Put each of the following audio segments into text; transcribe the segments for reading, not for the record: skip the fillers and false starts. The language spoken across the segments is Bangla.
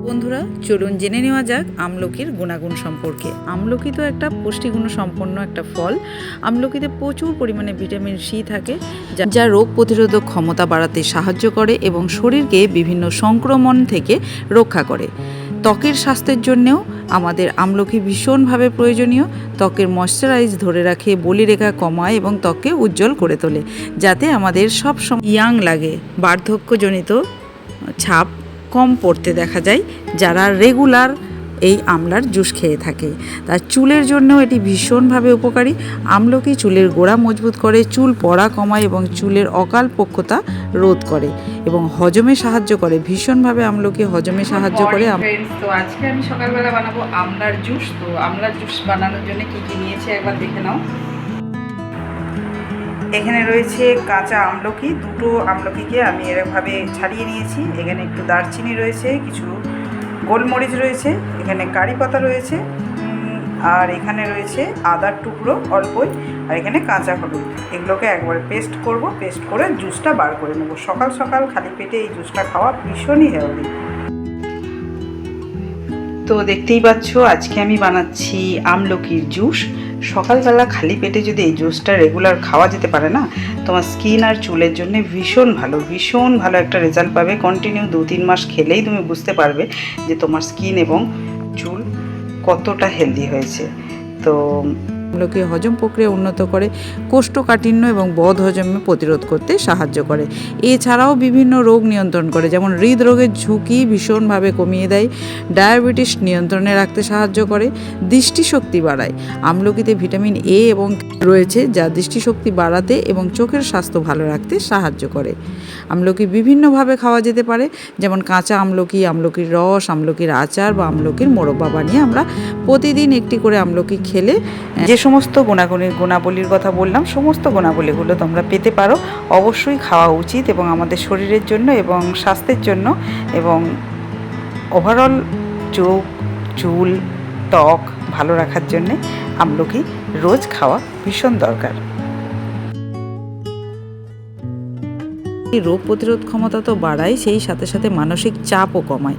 বন্ধুরা, চলুন জেনে নেওয়া যাক আমলকির গুণাগুণ সম্পর্কে। আমলকি তো একটা পুষ্টিগুণ সম্পন্ন একটা ফল। আমলকিতে প্রচুর পরিমাণে ভিটামিন সি থাকে, যা রোগ প্রতিরোধক ক্ষমতা বাড়াতে সাহায্য করে এবং শরীরকে বিভিন্ন সংক্রমণ থেকে রক্ষা করে। ত্বকের স্বাস্থ্যের জন্যেও আমাদের আমলকি ভীষণভাবে প্রয়োজনীয়। ত্বকের ময়শ্চারাইজ ধরে রাখে, বলিরেখা কমায় এবং ত্বককে উজ্জ্বল করে তোলে, যাতে আমাদের সব সময় ইয়াং লাগে, বার্ধক্যজনিত ছাপ কম পড়তে দেখা যায় যারা রেগুলার এই আমলার জুস খেয়ে থাকে। তার চুলের জন্যও এটি ভীষণভাবে উপকারী। আমলকি চুলের গোড়া মজবুত করে, চুল পড়া কমায় এবং চুলের অকাল পক্কতা রোধ করে এবং হজমে সাহায্য করে। ভীষণভাবে আমলকি হজমে সাহায্য করে। তো আজকে আমি সকালবেলা বানাবো আমলার জুস। তো আমলার জুস বানানোর জন্য কী কী নিয়েছে একবার দেখে নাও। এখানে রয়েছে কাঁচা আমলকি, দুটো আমলকিকে আমি এরকমভাবে ছাড়িয়ে নিয়েছি। এখানে একটু দারচিনি রয়েছে, কিছু গোলমরিচ রয়েছে, এখানে কারি পাতা রয়েছে, আর এখানে রয়েছে আদার টুকরো অল্পই, আর এখানে কাঁচা হলুদ। এগুলোকে একবারে পেস্ট করব, পেস্ট করে জুসটা বার করে নেব। সকাল সকাল খালি পেটে এই জুসটা খাওয়া ভীষণই হেলদি। তো দেখতেই পাচ্ছ আজকে আমি বানাচ্ছি আমলকির জুস। সকালবেলা খালি পেটে যদি এই জুসটা রেগুলার খাওয়া যেতে পারে না, তোমার স্কিন আর চুলের জন্য ভীষণ ভালো একটা রেজাল্ট পাবে। কন্টিনিউ 2-3 মাস খেলেই তুমি বুঝতে পারবে যে তোমার স্কিন এবং চুল কতটা হেলদি হয়েছে। তো আমলকি হজম প্রক্রিয়া উন্নত করে, কোষ্ঠকাঠিন্য এবং বদহজমে প্রতিরোধ করতে সাহায্য করে। এছাড়াও বিভিন্ন রোগ নিয়ন্ত্রণ করে, যেমন হৃদরোগের ঝুঁকি ভীষণভাবে কমিয়ে দেয়, ডায়াবেটিস নিয়ন্ত্রণে রাখতে সাহায্য করে, দৃষ্টিশক্তি বাড়ায়। আমলকিতে ভিটামিন এ এবং রয়েছে, যা দৃষ্টিশক্তি বাড়াতে এবং চোখের স্বাস্থ্য ভালো রাখতে সাহায্য করে। আমলকি বিভিন্নভাবে খাওয়া যেতে পারে, যেমন কাঁচা আমলকি, আমলকির রস, আমলকির আচার বা আমলকির মোরব্বা বানিয়ে আমরা প্রতিদিন একটি করে আমলকি খেলে যে সমস্ত গুণাবলীর কথা বললাম, সমস্ত গুণাবলীগুলো তোমরা পেতে পারো। অবশ্যই খাওয়া উচিত এবং আমাদের শরীরের জন্য এবং স্বাস্থ্যের জন্য এবং ওভারঅল চোখ, চুল, ত্বক ভালো রাখার জন্যে আমলকি রোজ খাওয়া ভীষণ দরকার। এই রোগ প্রতিরোধ ক্ষমতা তো বাড়ায়, সেই সাথে সাথে মানসিক চাপও কমায়।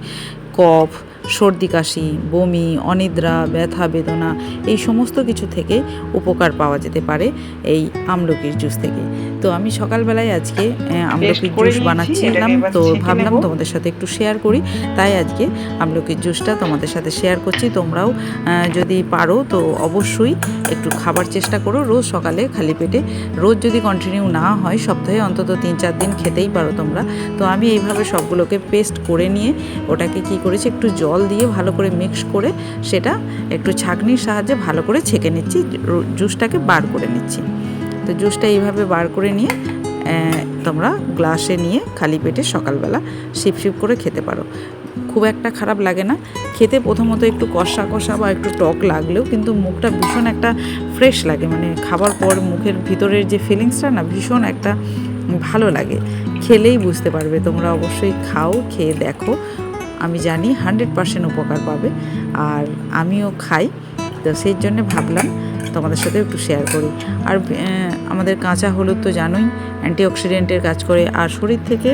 কফ, সর্দি কাশি, বমি, অনিদ্রা, ব্যথা বেদনা এই সমস্ত কিছু থেকে উপকার পাওয়া যেতে পারে এই আমলকির জুস থেকে। তো আমি সকালবেলায় আজকে আমলকির জুস বানাচ্ছিলাম, তো ভাবলাম তোমাদের সাথে একটু শেয়ার করি, তাই আজকে আমলকির জুসটা তোমাদের সাথে শেয়ার করছি। তোমরাও যদি পারো তো অবশ্যই একটু খাবার চেষ্টা করো রোজ সকালে খালি পেটে। রোজ যদি কন্টিনিউ না হয়, সপ্তাহে অন্তত 3-4 দিন খেতেই পারো তোমরা। তো আমি এইভাবে সবগুলোকে পেস্ট করে নিয়ে ওটাকে কি করেছি, একটু জল দিয়ে ভালো করে মিক্স করে সেটা একটু ছাঁকনির সাহায্যে ভালো করে ছেঁকে নিচ্ছি, জুসটাকে বার করে নিচ্ছি। তো জুসটা এইভাবে বার করে নিয়ে তোমরা গ্লাসে নিয়ে খালি পেটে সকালবেলা সিপ করে খেতে পারো। খুব একটা খারাপ লাগে না খেতে। প্রথমত একটু কষা কষা বা একটু টক লাগলেও কিন্তু মুখটা ভীষণ একটা ফ্রেশ লাগে, মানে খাবার পর মুখের ভিতরের যে ফিলিংসটা না ভীষণ একটা ভালো লাগে। খেলেই বুঝতে পারবে। তোমরা অবশ্যই খাও, খেয়ে দেখো। আমি জানি 100% উপকার পাবে, আর আমিও খাই, তো সেই জন্য ভাবলাম তোমাদের সাথে একটু শেয়ার করি। আর আমাদের কাঁচা হলুদ তো জানোই অ্যান্টিঅক্সিডেন্টের কাজ করে, আর শরীর থেকে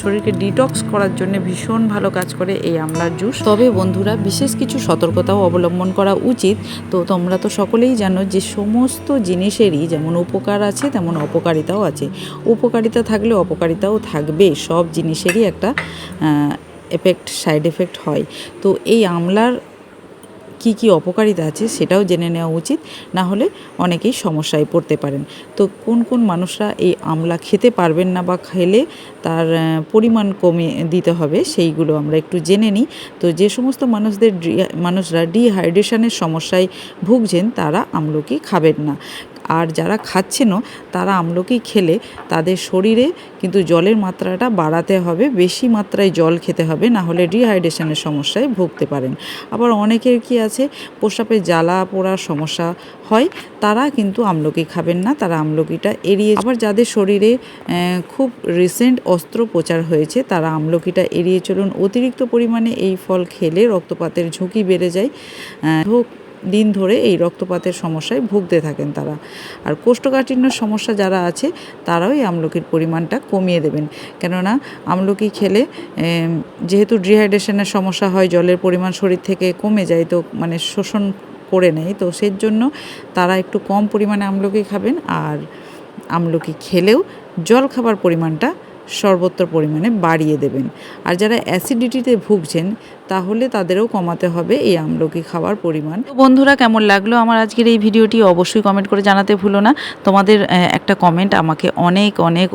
শরীরকে ডিটক্স করার জন্য ভীষণ ভালো কাজ করে এই আমলার জুস। তবে বন্ধুরা, বিশেষ কিছু সতর্কতাও অবলম্বন করা উচিত। তো তোমরা তো সকলেই জানো যে সমস্ত জিনিসেরই যেমন উপকার আছে তেমন অপকারিতাও আছে। উপকারিতা থাকলে অপকারিতাও থাকবে, সব জিনিসেরই একটা সাইড এফেক্ট হয়। তো এই আমলার কি কি অপকারিতা আছে সেটাও জেনে নেওয়া উচিত, না হলে অনেকেই সমস্যায় পড়তে পারেন। তো কোন কোন মানুষরা এই আমলা খেতে পারবেন না বা খেলে তার পরিমাণ কমে দিতে হবে, সেইগুলো আমরা একটু জেনে নিই। তো যে সমস্ত মানুষরা ডিহাইড্রেশনের সমস্যায় ভুগছেন তারা আমলকি খাবেন না। আর যারা খাচ্ছেনও তারা আমলকি খেলে তাদের শরীরে কিন্তু জলের মাত্রাটা বাড়াতে হবে, বেশি মাত্রায় জল খেতে হবে, না হলে ডিহাইড্রেশনের সমস্যায় ভুগতে পারেন। আবার অনেকের কি আছে, প্রস্রাবে জ্বালা পোড়ার সমস্যা হয়, তারা কিন্তু আমলকি খাবেন না, তারা আমলকিটা এড়িয়ে। আবার যাদের শরীরে খুব রিসেন্ট অস্ত্রোপচার হয়েছে তারা আমলকিটা এড়িয়ে চলুন। অতিরিক্ত পরিমাণে এই ফল খেলে রক্তপাতের ঝুঁকি বেড়ে যায়। দিন ধরে এই রক্তপাতের সমস্যায় ভুগতে থাকেন তারা। আর কোষ্ঠকাঠিন্যের সমস্যা যারা আছে তারাও এই আমলকির পরিমাণটা কমিয়ে দেবেন, কেননা আমলকি খেলে যেহেতু ডিহাইড্রেশনের সমস্যা হয়, জলের পরিমাণ শরীর থেকে কমে যায়, তো মানে শোষণ করে নেয়, তো সেই জন্য তারা একটু কম পরিমাণে আমলকি খাবেন। আর আমলকি খেলেও জল খাবার পরিমাণটা সর্বত্র পরিমাণে বাড়িয়ে দেবেন। আর যারা অ্যাসিডিটিতে ভুগছেন তাহলে তাদেরও কমাতে হবে এই আমলকি খাওয়ার পরিমাণ। তো বন্ধুরা, কেমন লাগলো আমার আজকের এই ভিডিওটি অবশ্যই কমেন্ট করে জানাতে ভুলো না। তোমাদের একটা কমেন্ট আমাকে অনেক অনেক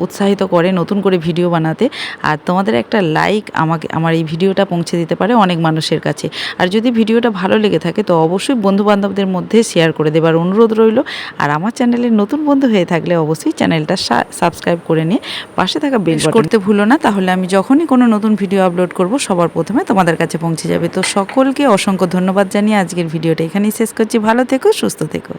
উৎসাহিত করে নতুন করে ভিডিও বানাতে, আর তোমাদের একটা লাইক আমাকে আমার এই ভিডিওটা পৌঁছে দিতে পারে অনেক মানুষের কাছে। আর যদি ভিডিওটা ভালো লেগে থাকে তো অবশ্যই বন্ধুবান্ধবদের মধ্যে শেয়ার করে দেবার অনুরোধ রইল। আর আমার চ্যানেলের নতুন বন্ধু হয়ে থাকলে অবশ্যই চ্যানেলটা সাবস্ক্রাইব করে নিয়ে পাশে থাকা বেল বাটন করতে ভুলো না, তাহলে আমি যখনই কোনো নতুন ভিডিও আপলোড করব সবার প্রথমে তোমাদের কাছে পৌঁছে যাবে। তো সকলকে অসংখ্য ধন্যবাদ জানিয়ে আজকের ভিডিওটা এখানেই শেষ করছি। ভালো থেকো, সুস্থ থেকো।